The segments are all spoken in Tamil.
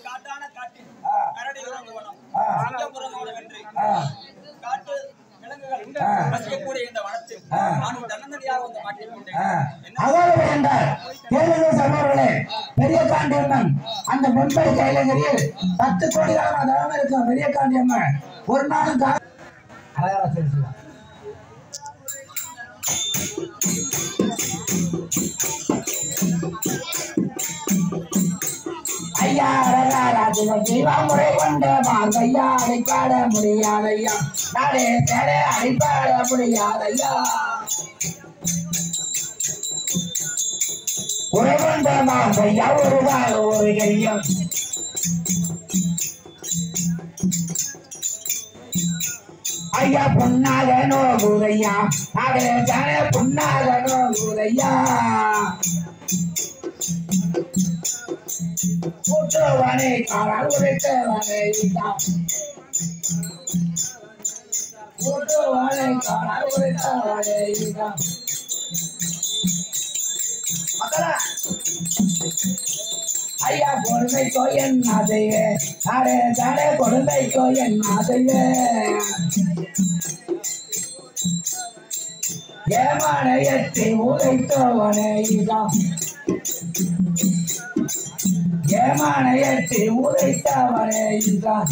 காட்டான காட்டில் கரடி காட்டு விலங்குகள் வசிக்கக்கூடிய இந்த வனத்தில் நான் தன்னந்தனியாக வந்து மாட்டிக்கொண்டேன். பெரிய காண்டியம்மன் அந்த முன்பை கைலகிரியில் 10 கோடி தவம் இருக்கும் பெரிய காண்டியம்மன் ஒரு நாளும் ஐயா ஜீவாமுறை கொண்ட பார்வையா அடிப்பாட முடியாதையா நாடே தேட அடிப்பாட முடியாதையா உரை கொண்ட பார்வையா ஒரு ஒரு கையம் ஐயா பொன்னாக நோகுதையா நாடே தேட பொன்னாக நோகுதையா கூட்டுவனை காலால் உரைத்தவனை கூட்டுவனை காலால் உரைத்தவனை ஐயா கொடுமைக்கோ என்ன செய்வே நாடே தானே கொடுமைக்கோ என்ன செய்வே ஏமான எட்டி உரைத்தவனை ஏமான எட்டி உரைத்தவனே இதுதான்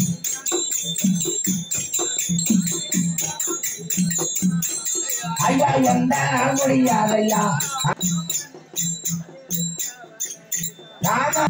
ஐயா எந்த முடியாதையா ராமா